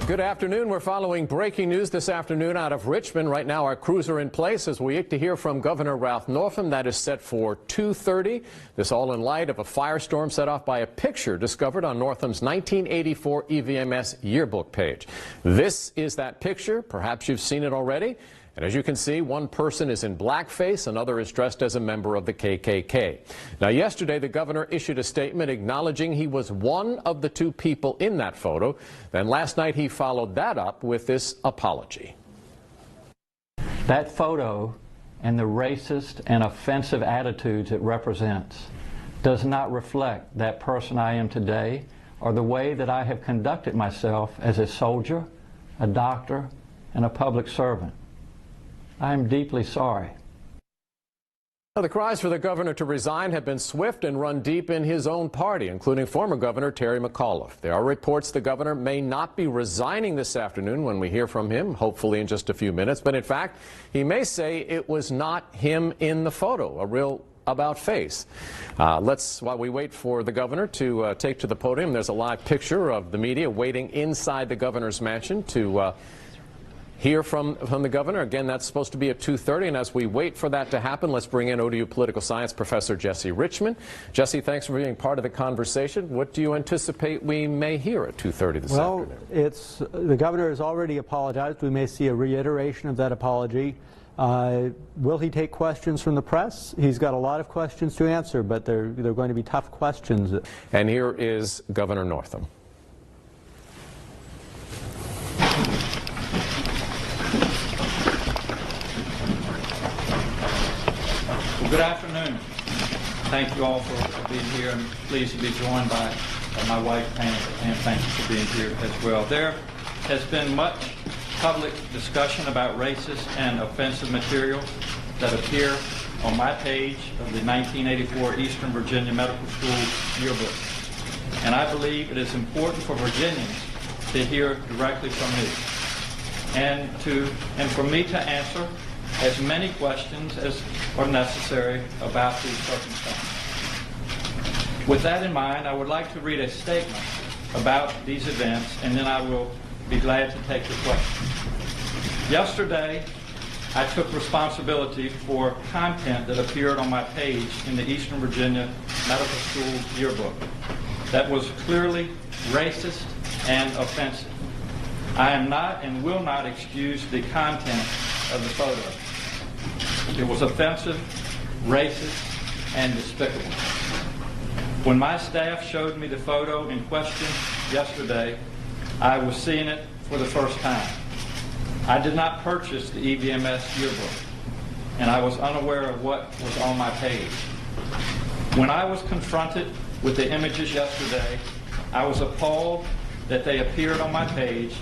Good afternoon. We're following breaking news this afternoon out of Richmond. Right now, our crews are in place as we wait to hear from Governor Ralph Northam. That is set for 2:30. This all in light of a firestorm set off by a picture discovered on Northam's 1984 EVMS yearbook page. This is that picture. Perhaps you've seen it already. And as you can see, one person is in blackface, another is dressed as a member of the KKK. Now, yesterday, the governor issued a statement acknowledging he was one of the two people in that photo. Then last night, he followed that up with this apology. That photo and the racist and offensive attitudes it represents does not reflect that person I am today or the way that I have conducted myself as a soldier, a doctor, and a public servant. I am deeply sorry. Now, the cries for the governor to resign have been swift and run deep in his own party, including former Governor Terry McAuliffe. There are reports the governor may not be resigning this afternoon when we hear from him, hopefully in just a few minutes. But in fact, he may say it was not him in the photo, a real about face. While we wait for the governor to take to the podium, there's a live picture of the media waiting inside the governor's mansion to hear from the governor. Again, that's supposed to be at 2:30, and as we wait for that to happen, let's bring in ODU political science professor Jesse Richmond. Jesse, thanks for being part of the conversation. What do you anticipate we may hear at 2:30 this afternoon? Well, the governor has already apologized. We may see a reiteration of that apology. Will he take questions from the press? He's got a lot of questions to answer, but they're going to be tough questions. And here is Governor Northam. Good afternoon. Thank you all for being here. I'm pleased to be joined by my wife, Pam. Pam, thank you for being here as well. There has been much public discussion about racist and offensive materials that appear on my page of the 1984 Eastern Virginia Medical School yearbook. And I believe it is important for Virginians to hear directly from me and for me to answer as many questions as are necessary about these circumstances. With that in mind, I would like to read a statement about these events, and then I will be glad to take your questions. Yesterday, I took responsibility for content that appeared on my page in the Eastern Virginia Medical School yearbook that was clearly racist and offensive. I am not and will not excuse the content of the photo. It was offensive, racist, and despicable. When my staff showed me the photo in question yesterday, I was seeing it for the first time. I did not purchase the EVMS yearbook, and I was unaware of what was on my page. When I was confronted with the images yesterday, I was appalled that they appeared on my page,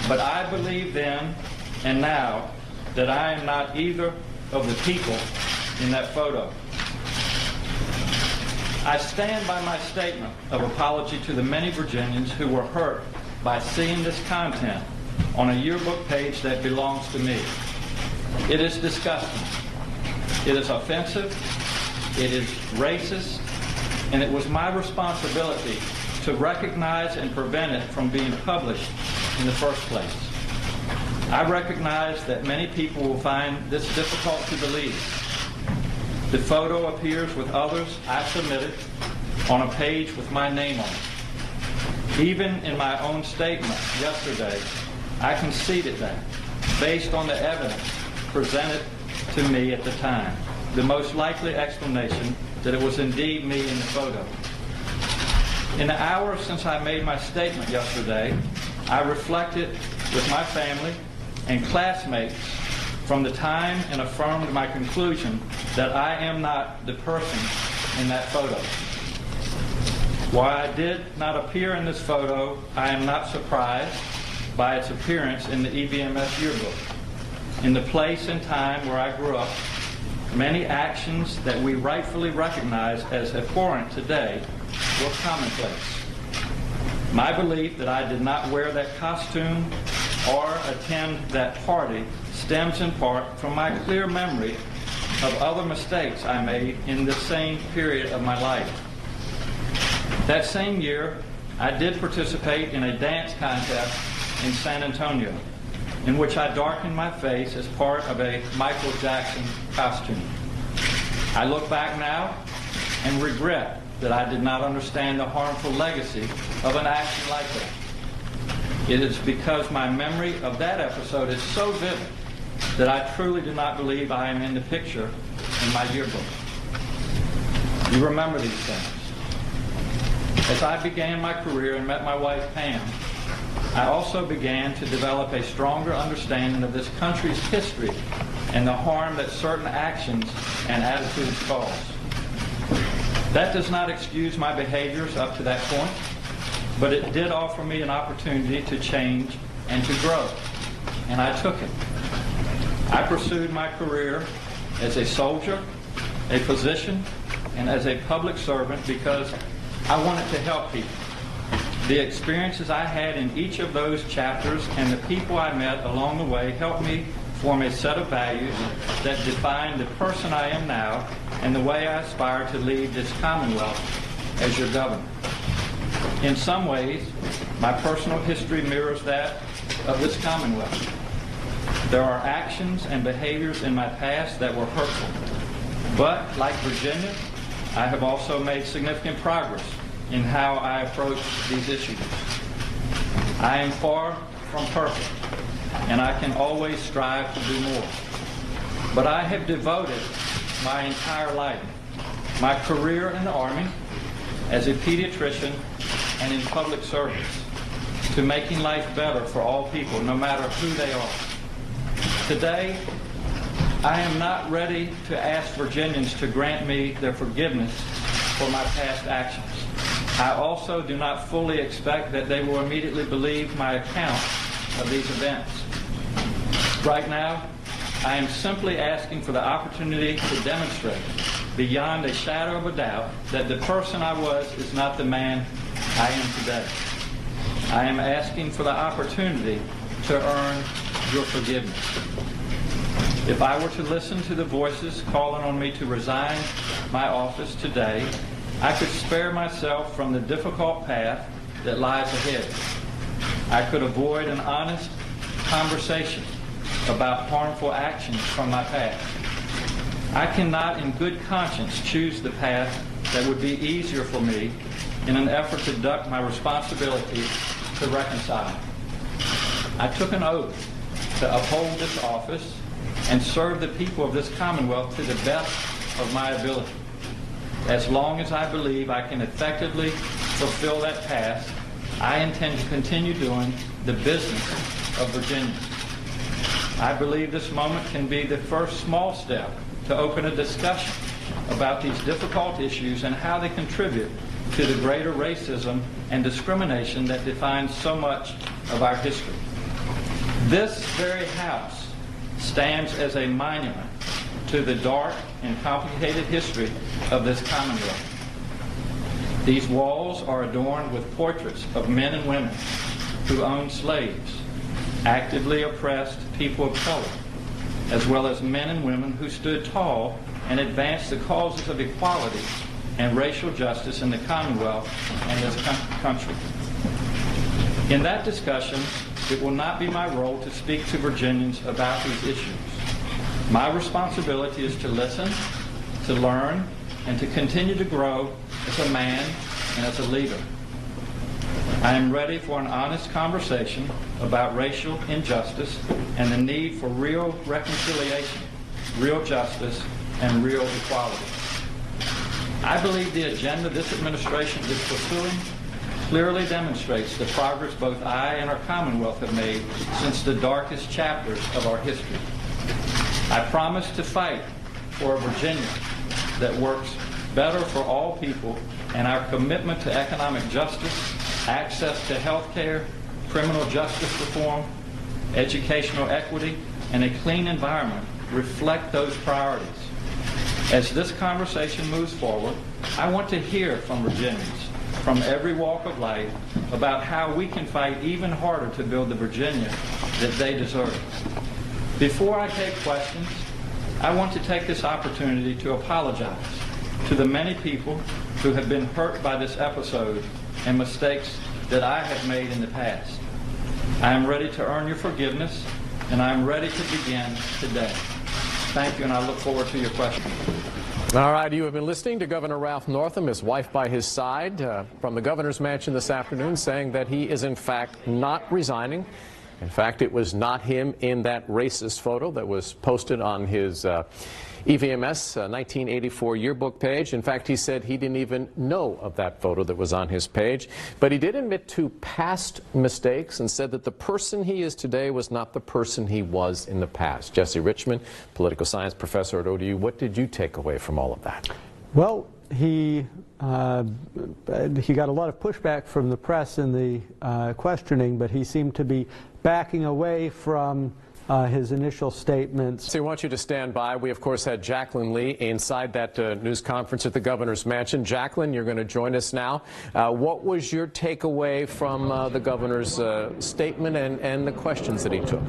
but I believe then and now that I am not either of the people in that photo. I stand by my statement of apology to the many Virginians who were hurt by seeing this content on a yearbook page that belongs to me. It is disgusting. It is offensive. It is racist. And it was my responsibility to recognize and prevent it from being published in the first place. I recognize that many people will find this difficult to believe. The photo appears with others I submitted on a page with my name on it. Even in my own statement yesterday, I conceded that, based on the evidence presented to me at the time, the most likely explanation that it was indeed me in the photo. In the hours since I made my statement yesterday, I reflected with my family and classmates from the time and affirmed my conclusion that I am not the person in that photo. While I did not appear in this photo, I am not surprised by its appearance in the EVMS yearbook. In the place and time where I grew up, many actions that we rightfully recognize as abhorrent today were commonplace. My belief that I did not wear that costume or attend that party stems in part from my clear memory of other mistakes I made in the same period of my life. That same year, I did participate in a dance contest in San Antonio, in which I darkened my face as part of a Michael Jackson costume. I look back now and regret that I did not understand the harmful legacy of an action like that. It is because my memory of that episode is so vivid that I truly do not believe I am in the picture in my yearbook. You remember these things. As I began my career and met my wife Pam, I also began to develop a stronger understanding of this country's history and the harm that certain actions and attitudes cause. That does not excuse my behaviors up to that point, but it did offer me an opportunity to change and to grow, and I took it. I pursued my career as a soldier, a physician, and as a public servant because I wanted to help people. The experiences I had in each of those chapters and the people I met along the way helped me form a set of values that define the person I am now and the way I aspire to lead this Commonwealth as your governor. In some ways, my personal history mirrors that of this Commonwealth. There are actions and behaviors in my past that were hurtful. But, like Virginia, I have also made significant progress in how I approach these issues. I am far from perfect, and I can always strive to do more. But I have devoted my entire life, my career in the Army, as a pediatrician, and in public service, to making life better for all people, no matter who they are. Today, I am not ready to ask Virginians to grant me their forgiveness for my past actions. I also do not fully expect that they will immediately believe my account of these events. Right now, I am simply asking for the opportunity to demonstrate, beyond a shadow of a doubt, that the person I was is not the man I am today. I am asking for the opportunity to earn your forgiveness. If I were to listen to the voices calling on me to resign my office today, I could spare myself from the difficult path that lies ahead. I could avoid an honest conversation about harmful actions from my past. I cannot in good conscience choose the path that would be easier for me in an effort to duck my responsibility to reconcile. I took an oath to uphold this office and serve the people of this Commonwealth to the best of my ability. As long as I believe I can effectively fulfill that task, I intend to continue doing the business of Virginia. I believe this moment can be the first small step to open a discussion about these difficult issues and how they contribute to the greater racism and discrimination that defines so much of our history. This very house stands as a monument to the dark and complicated history of this Commonwealth. These walls are adorned with portraits of men and women who owned slaves, actively oppressed people of color, as well as men and women who stood tall and advanced the causes of equality and racial justice in the Commonwealth and this country. In that discussion, it will not be my role to speak to Virginians about these issues. My responsibility is to listen, to learn, and to continue to grow as a man and as a leader. I am ready for an honest conversation about racial injustice and the need for real reconciliation, real justice, and real equality. I believe the agenda this administration is pursuing clearly demonstrates the progress both I and our Commonwealth have made since the darkest chapters of our history. I promise to fight for a Virginia that works better for all people, and our commitment to economic justice, access to health care, criminal justice reform, educational equity, and a clean environment reflect those priorities. As this conversation moves forward, I want to hear from Virginians from every walk of life about how we can fight even harder to build the Virginia that they deserve. Before I take questions, I want to take this opportunity to apologize to the many people who have been hurt by this episode and mistakes that I have made in the past. I am ready to earn your forgiveness, and I am ready to begin today. Thank you, and I look forward to your questions. All right, you have been listening to Governor Ralph Northam, his wife by his side, from the governor's mansion this afternoon, saying that he is in fact not resigning. In fact, it was not him in that racist photo that was posted on his EVMS 1984 yearbook page. In fact, he said he didn't even know of that photo that was on his page. But he did admit to past mistakes and said that the person he is today was not the person he was in the past. Jesse Richmond, political science professor at ODU, what did you take away from all of that? Well, he got a lot of pushback from the press in the questioning, but he seemed to be backing away from his initial statements. So I want you to stand by. We, of course, had Jacqueline Lee inside that news conference at the governor's mansion. Jacqueline, you're going to join us now. What was your takeaway from the governor's statement and the questions that he took?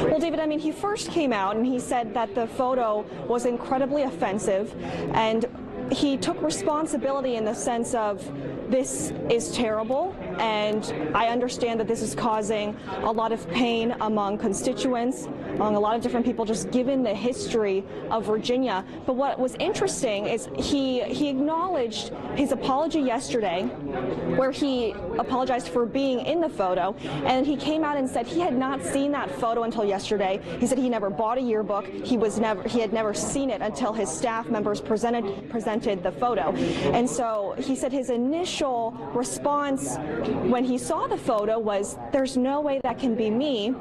Well, David, I mean, he first came out and he said that the photo was incredibly offensive, and he took responsibility in the sense of this is terrible, and I understand that this is causing a lot of pain among constituents, among a lot of different people, just given the history of Virginia. But what was interesting is he acknowledged his apology yesterday, where he apologized for being in the photo, and he came out and said he had not seen that photo until yesterday. He said he never bought a yearbook. He had never seen it until his staff members presented the photo. And so he said his initial response when he saw the photo was, there's no way that can be me.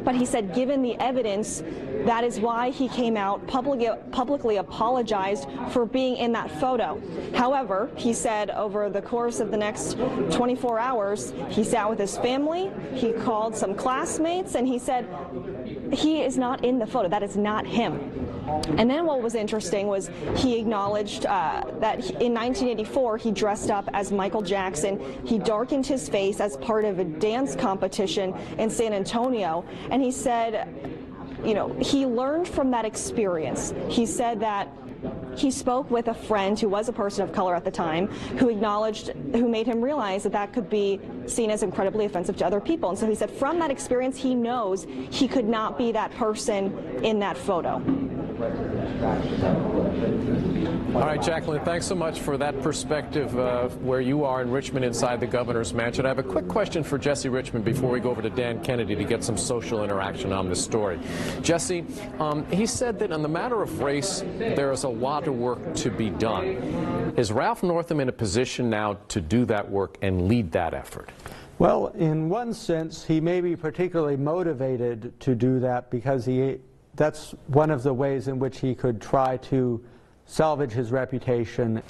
But he said given the evidence, that is why he came out, publicly apologized for being in that photo. However, he said over the course of the next 24 hours, he sat with his family, he called some classmates, and he said he is not in the photo. That is not him. And then what was interesting was he acknowledged that in 1984 he dressed up as Michael Jackson. He darkened his face as part of a dance competition in San Antonio, and he said, you know, he learned from that experience. He said that he spoke with a friend who was a person of color at the time, who made him realize that that could be seen as incredibly offensive to other people. And so he said from that experience, he knows he could not be that person in that photo. All right, Jacqueline, thanks so much for that perspective where you are in Richmond inside the governor's mansion. I have a quick question for Jesse Richmond before we go over to Dan Kennedy to get some social interaction on this story. Jesse, he said that on the matter of race, there is a lot of work to be done. Is Ralph Northam in a position now to do that work and lead that effort? Well, in one sense, he may be particularly motivated to do that because that's one of the ways in which he could try to salvage his reputation.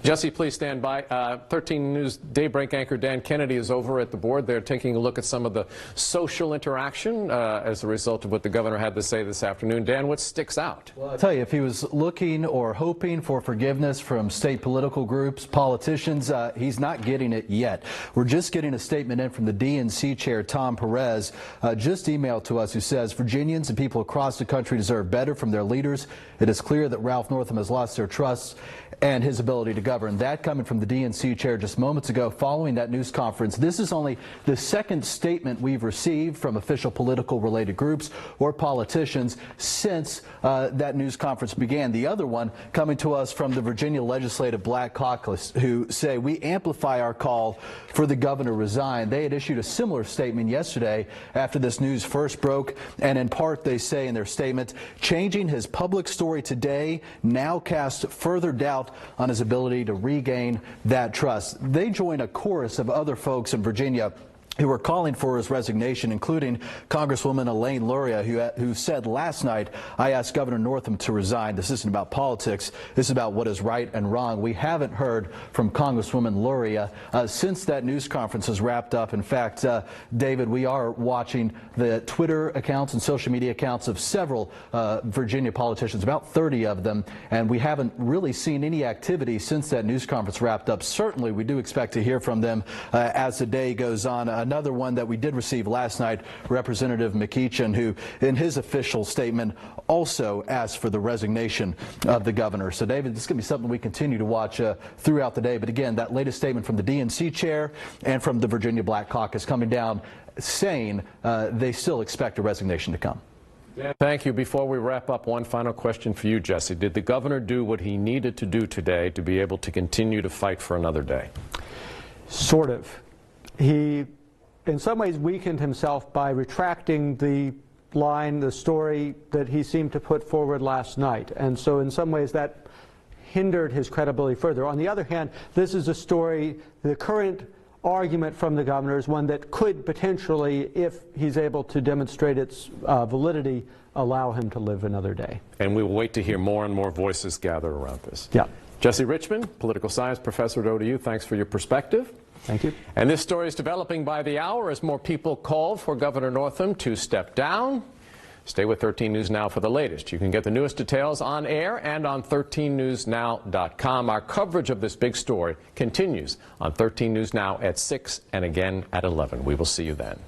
Jesse, please stand by. 13 News Daybreak anchor Dan Kennedy is over at the board. They're taking a look at some of the social interaction as a result of what the governor had to say this afternoon. Dan, what sticks out? Well, I'll tell you, if he was looking or hoping for forgiveness from state political groups, politicians, he's not getting it yet. We're just getting a statement in from the DNC chair, Tom Perez, just emailed to us, who says Virginians and people across the country deserve better from their leaders. It is clear that Ralph Northam has lost their trust and his ability to govern. That coming from the DNC chair just moments ago following that news conference. This is only the second statement we've received from official political related groups or politicians since that news conference began. The other one coming to us from the Virginia Legislative Black Caucus, who say we amplify our call for the governor to resign. They had issued a similar statement yesterday after this news first broke, and in part they say in their statement, changing his public story today now casts further doubt on his ability to regain that trust. They join a chorus of other folks in Virginia who were calling for his resignation, including Congresswoman Elaine Luria, who said last night, I asked Governor Northam to resign. This isn't about politics. This is about what is right and wrong. We haven't heard from Congresswoman Luria since that news conference has wrapped up. In fact, David, we are watching the Twitter accounts and social media accounts of several Virginia politicians, about 30 of them, and we haven't really seen any activity since that news conference wrapped up. Certainly, we do expect to hear from them as the day goes on. another one that we did receive last night, Representative McEachin, who in his official statement also asked for the resignation of the governor. So, David, this is going to be something we continue to watch throughout the day. But again, that latest statement from the DNC chair and from the Virginia Black Caucus coming down saying they still expect a resignation to come. Thank you. Before we wrap up, one final question for you, Jesse. Did the governor do what he needed to do today to be able to continue to fight for another day? Sort of. He, in some ways, weakened himself by retracting the line, the story that he seemed to put forward last night. And so in some ways that hindered his credibility further. On the other hand, this is a story, the current argument from the governor is one that could potentially, if he's able to demonstrate its validity, allow him to live another day. And we will wait to hear more and more voices gather around this. Yeah. Jesse Richmond, political science professor at ODU, thanks for your perspective. Thank you. And this story is developing by the hour as more people call for Governor Northam to step down. Stay with 13 News Now for the latest. You can get the newest details on air and on 13newsnow.com. Our coverage of this big story continues on 13 News Now at 6 and again at 11. We will see you then.